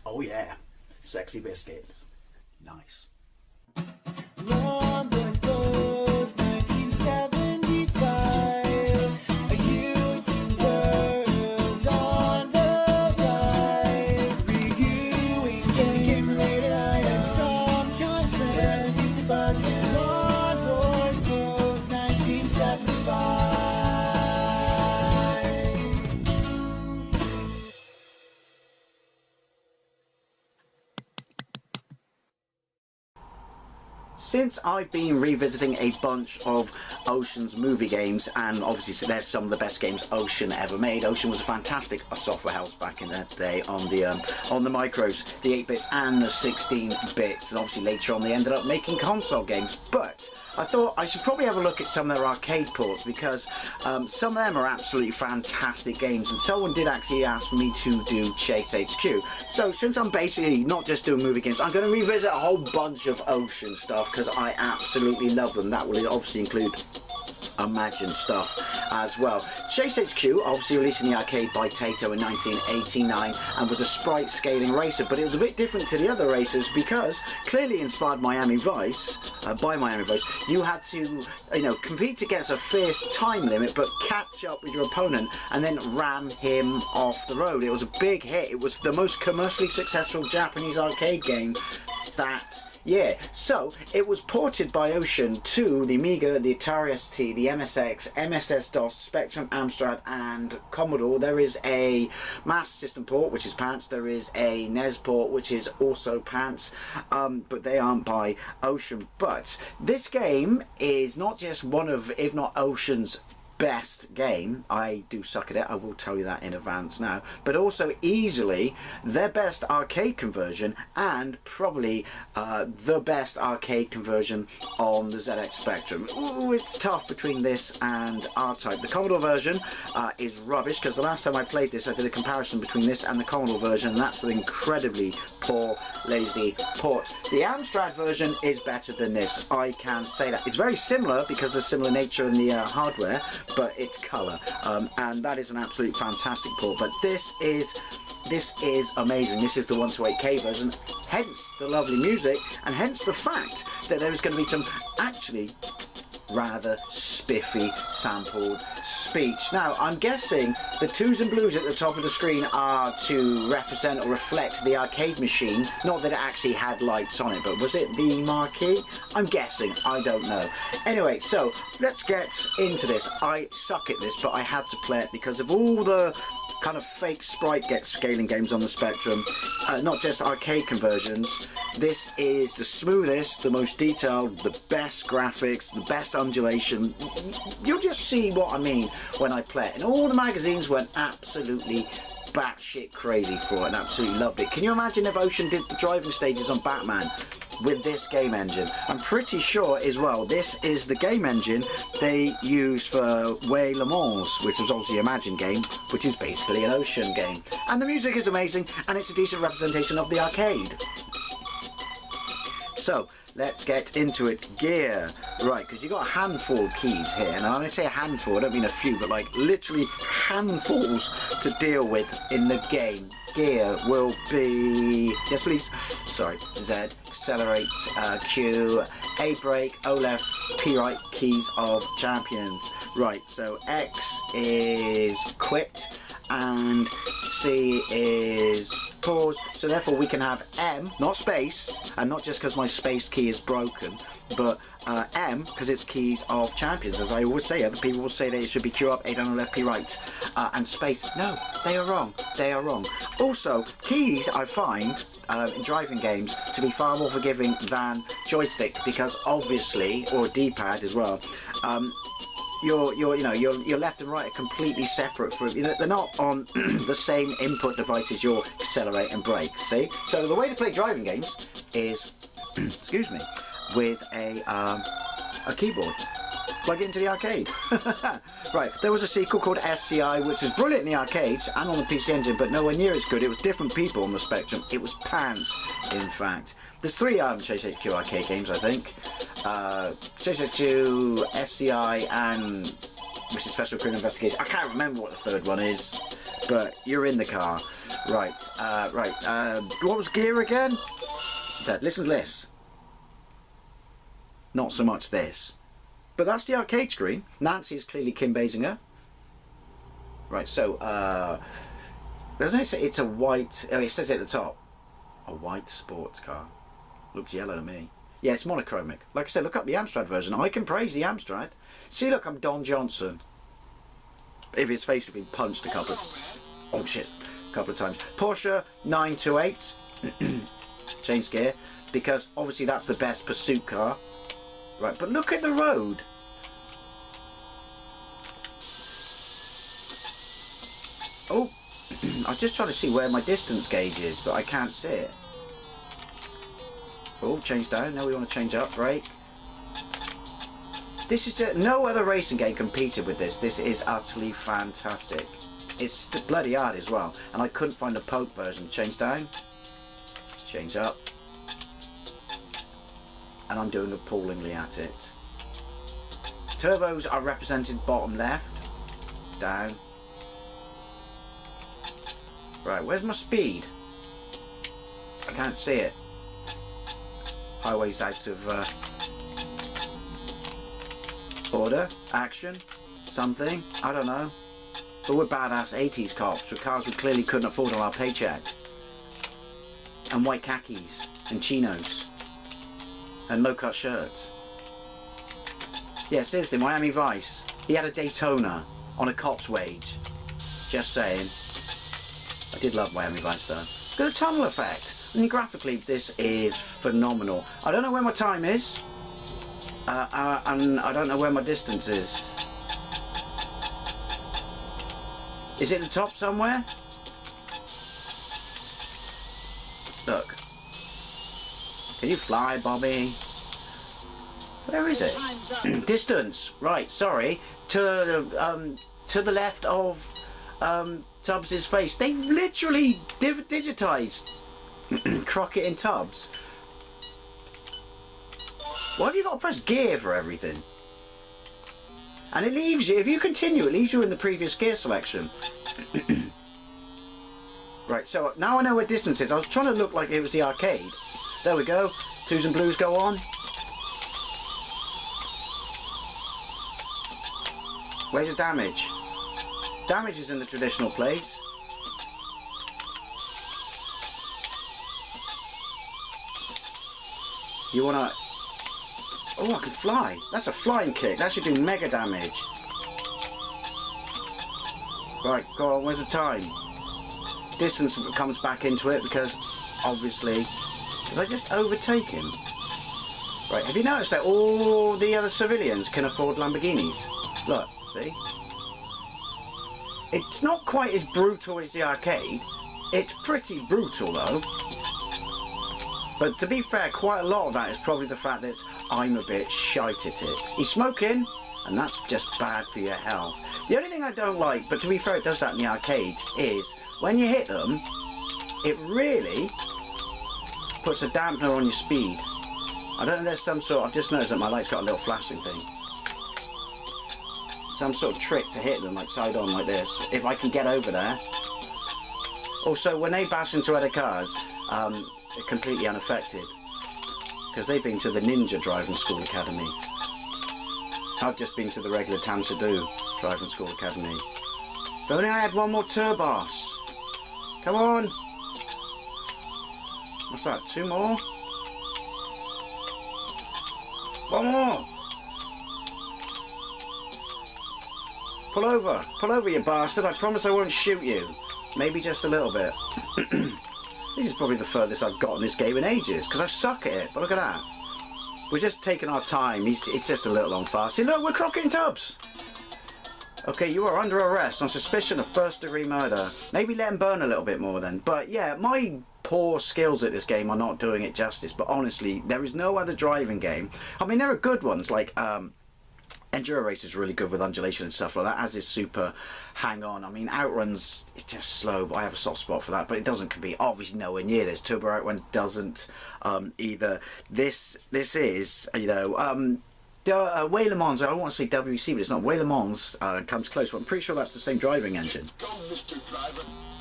Oh yeah, sexy biscuits. Nice. Long was 1975. A YouTuber's on the rise. Reviewing games late at night and sometimes friends. But Long Boys Bros 1975. Since I've been revisiting a bunch of Ocean's movie games, and obviously there's some of the best games Ocean ever made. Ocean was a fantastic software house back in that day on the micros, the 8-bits and the 16-bits, and obviously later on they ended up making console games. But I thought I should probably have a look at some of their arcade ports, because some of them are absolutely fantastic games, and someone did actually ask me to do Chase H.Q. So since I'm basically not just doing movie games, I'm going to revisit a whole bunch of Ocean stuff, because I absolutely love them. That will obviously include Imagine stuff as well. Chase H.Q. obviously released in the arcade by Taito in 1989 and was a sprite scaling racer, but it was a bit different to the other racers because clearly inspired Miami Vice, by Miami Vice. You had to, compete against a fierce time limit but catch up with your opponent and then ram him off the road. It was a big hit. It was the most commercially successful Japanese arcade game that year. So it was ported by Ocean to the Amiga, the Atari ST, the MSX, MS-DOS, Spectrum, Amstrad and Commodore. There is a Master System port which is pants, there is a NES port which is also pants, but they aren't by Ocean. But this game is not just one of, if not Ocean's best game. I do suck at it, I will tell you that in advance now, but also easily their best arcade conversion and probably the best arcade conversion on the ZX Spectrum. Ooh, it's tough between this and R-Type. The Commodore version is rubbish, because the last time I played this I did a comparison between this and the Commodore version, and that's an incredibly poor, lazy port. The Amstrad version is better than this, I can say that. It's very similar because of the similar nature in the hardware, but it's colour, and that is an absolute fantastic port. But this is amazing. This is the 128K version, hence the lovely music, and hence the fact that there is going to be some actually rather spiffy sampled speech. Now I'm guessing the twos and blues at the top of the screen are to represent or reflect the arcade machine, not that it actually had lights on it, but was it the marquee? I'm guessing, I don't know. Anyway, so let's get into this. I suck at this, but I had to play it because of all the kind of fake sprite scaling games on the Spectrum, not just arcade conversions. This is the smoothest, the most detailed, the best graphics, the best undulation. You'll just see what I mean when I play it. And all the magazines went absolutely batshit crazy for it and absolutely loved it. Can you imagine if Ocean did the driving stages on Batman with this game engine? I'm pretty sure as well this is the game engine they used for Way Le Mans, which was obviously an Imagine game, which is basically an Ocean game. And the music is amazing, and it's a decent representation of the arcade. So let's get into it. Gear, right, because you've got a handful of keys here, and when I say a handful I don't mean a few, but like literally handfuls to deal with in the game. Gear will be, yes please, sorry, Z, accelerates, Q, A brake, O left, P right, keys of champions. Right, so X is quit and C is pause, so therefore we can have M, not space, and not just because my space key is broken, but M because it's keys of champions. As I always say, other people will say that it should be Q up, A down, left, P right, and space. No, they are wrong. They are wrong. Also, keys I find in driving games to be far more forgiving than joystick, because obviously, or D-pad as well. Your left and right are completely separate from, they're not on the same input devices, your accelerate and brake, see? So the way to play driving games is, excuse me, with a keyboard. Plug it into the arcade. Right, there was a sequel called SCI, which is brilliant in the arcades and on the PC Engine, but nowhere near as good. It was different people on the Spectrum. It was pants, in fact. There's three Chase H.Q arcade games, I think. Chase H.Q, SCI, and Mr. Special Criminal Investigation. I can't remember what the third one is. But you're in the car. Right, what was gear again? So, listen to this. Not so much this. But that's the arcade screen. Nancy is clearly Kim Basinger. Right, so, doesn't it say it's a white... Oh, it says it at the top. A white sports car. Looks yellow to me. Yeah, it's monochromic. Like I said, look up the Amstrad version. I can praise the Amstrad. See, look, I'm Don Johnson. If his face had been punched a couple of... Oh, shit. A couple of times. Porsche 928. Change gear. Because, obviously, that's the best pursuit car. Right, but look at the road. Oh, I was just trying to see where my distance gauge is, but I can't see it. Oh, change down. Now we want to change up. Brake. This is no other racing game competed with this. This is utterly fantastic. It's bloody hard as well, and I couldn't find a poke version. Change down. Change up. And I'm doing appallingly at it. Turbos are represented bottom left. Down. Right, where's my speed? I can't see it. Highway's out of order, action, something, I don't know. But we're badass 80s cops with cars we clearly couldn't afford on our paycheck. And white khakis and chinos. And low-cut shirts. Yeah, seriously, Miami Vice. He had a Daytona on a cop's wage. Just saying. I did love Miami Vice though. Look at the tunnel effect. I mean, graphically, this is phenomenal. I don't know where my time is. And I don't know where my distance is. Is it at the top somewhere? Look. Can you fly, Bobby? Where is it? Distance. Right, sorry. To the left of Tubbs' face. They've literally digitized Crockett and Tubbs. Why have you got to press gear for everything? And it leaves you, if you continue, it leaves you in the previous gear selection. Right, so now I know where distance is. I was trying to look like it was the arcade. There we go. Twos and blues go on. Where's the damage? Damage is in the traditional place. You wanna... Oh, I can fly. That's a flying kick. That should do mega damage. Right, go on. Where's the time? Distance comes back into it because, obviously... Did I just overtake him? Right, have you noticed that all the other civilians can afford Lamborghinis? Look, see? It's not quite as brutal as the arcade. It's pretty brutal though. But to be fair, quite a lot of that is probably the fact that I'm a bit shite at it. He's smoking, and that's just bad for your health. The only thing I don't like, but to be fair it does that in the arcades, is when you hit them, it really puts a dampener on your speed. I don't know, there's some sort, I've just noticed that my light's got a little flashing thing. Some sort of trick to hit them, like side on like this, if I can get over there. Also, when they bash into other cars, they're completely unaffected. Because they've been to the Ninja Driving School Academy. I've just been to the regular Tamsadoo Driving School Academy. If only I had one more turbos. Come on! What's that, 2 more? 1 more! Pull over you bastard, I promise I won't shoot you. Maybe just a little bit. This is probably the furthest I've got in this game in ages, because I suck at it, but look at that. We're just taking our time, it's just a little on fast. See, look, we're Crockett and Tubbs! Okay, you are under arrest on suspicion of first-degree murder. Maybe let him burn a little bit more then. But yeah, my poor skills at this game are not doing it justice, but honestly, there is no other driving game. I mean, there are good ones, like, Enduro Race is really good with undulation and stuff like that, as is Super Hang On. I mean, Outruns, it's just slow, but I have a soft spot for that, but it doesn't compete, obviously nowhere near this. Turbo Outruns doesn't either. This is, you know, Wayler Mons, I want to say WC, but it's not. Wayler Mons comes close, but I'm pretty sure that's the same driving engine.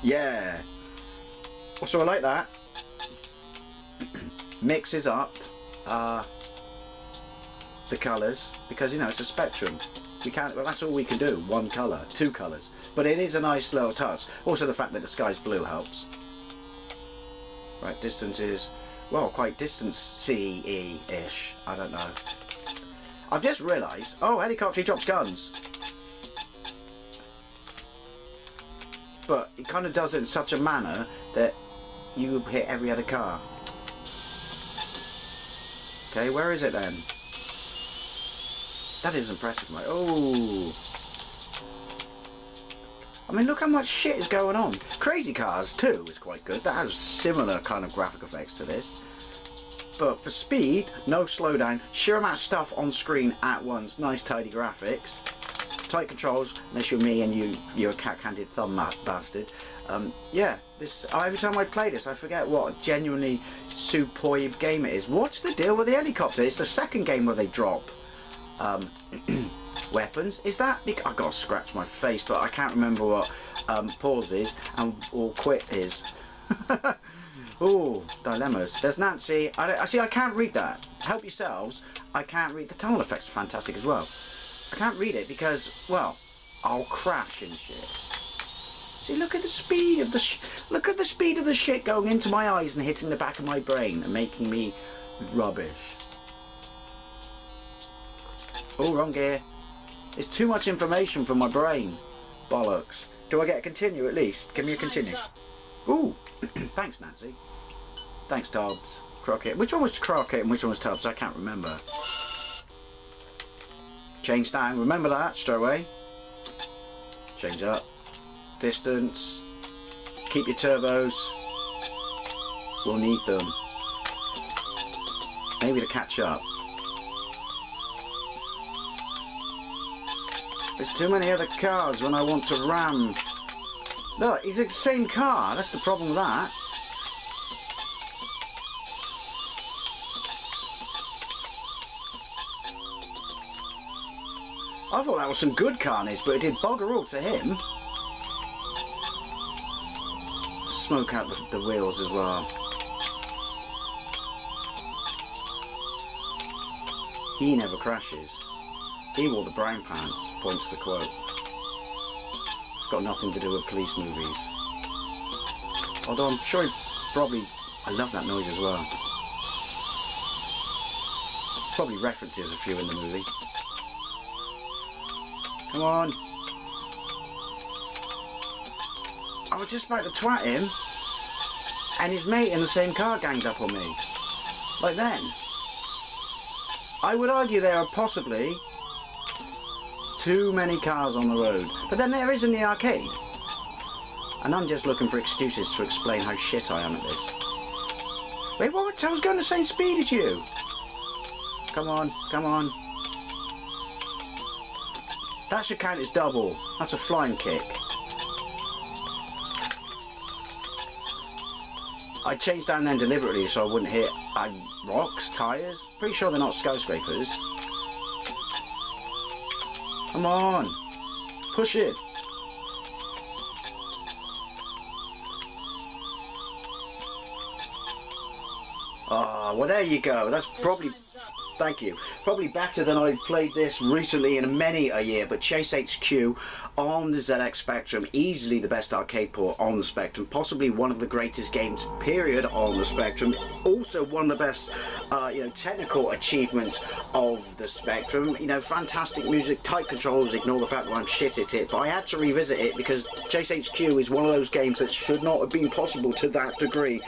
Yeah. So I like that. Mixes up the colours, because you know it's a Spectrum. We can't. Well, that's all we can do. One colour, two colours. But it is a nice little touch. Also, the fact that the sky's blue helps. Right, distance is, well, quite distance-CE-ish. I don't know. I've just realised. Oh, helicopter, he drops guns. But it kind of does it in such a manner that you hit every other car. Okay, where is it then? That is impressive, mate. Oh. I mean, look how much shit is going on. Crazy Cars 2 is quite good. That has similar kind of graphic effects to this. But for speed, no slowdown, sheer amount of stuff on screen at once. Nice, tidy graphics. Tight controls, unless you're me and you're a cat-handed thumb bastard. Yeah, this every time I play this, I forget what a genuinely superb game it is. What's the deal with the helicopter? It's the second game where they drop weapons. Is that because I gotta scratch my face, but I can't remember what pause is or quit is. Oh, dilemmas. There's Nancy. I see. I can't read that. Help yourselves. I can't read. The tonal effects are fantastic as well. I can't read it because, well, I'll crash and shit. See, look at the speed of the look at the speed of the shit going into my eyes and hitting the back of my brain and making me rubbish. Oh, wrong gear. It's too much information for my brain. Bollocks. Do I get a continue at least? Give me a continue. Ooh. Thanks, Nancy. Thanks, Tubbs. Crockett. Which one was Crockett and which one was Tubbs? I can't remember. Change down. Remember that straight away. Change up. Distance. Keep your turbos. We'll need them. Maybe to catch up. There's too many other cars when I want to ram. Look, it's the same car. That's the problem with that. I thought that was some good carnage, but it did bugger all to him. Smoke out the wheels as well. He never crashes. He wore the brown pants, points the quote. It's got nothing to do with police movies. Although I'm sure he probably... I love that noise as well. Probably references a few in the movie. Come on. I was just about to twat him, and his mate in the same car ganged up on me. Like then. I would argue there are possibly too many cars on the road. But then there is in the arcade. And I'm just looking for excuses to explain how shit I am at this. Wait, what? I was going the same speed as you. Come on, come on. That should count as double. That's a flying kick. I changed down then deliberately so I wouldn't hit rocks, tyres. Pretty sure they're not skyscrapers. Come on. Push it. Ah, well there you go. That's probably... Thank you. Probably better than I played this recently in many a year, but Chase H.Q. on the ZX Spectrum, easily the best arcade port on the Spectrum, possibly one of the greatest games, period, on the Spectrum. Also one of the best, technical achievements of the Spectrum. You know, fantastic music, tight controls, ignore the fact that I'm shit at it, but I had to revisit it because Chase H.Q. is one of those games that should not have been possible to that degree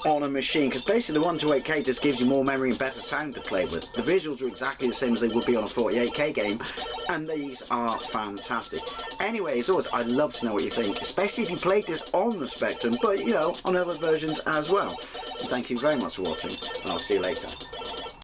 on a machine, because basically the 128K just gives you more memory and better sound to play with. The visuals are exactly the same as they would be on a 48K game, and these are fantastic. Anyway, as always, I'd love to know what you think, especially if you played this on the Spectrum, but, you know, on other versions as well. And thank you very much for watching, and I'll see you later.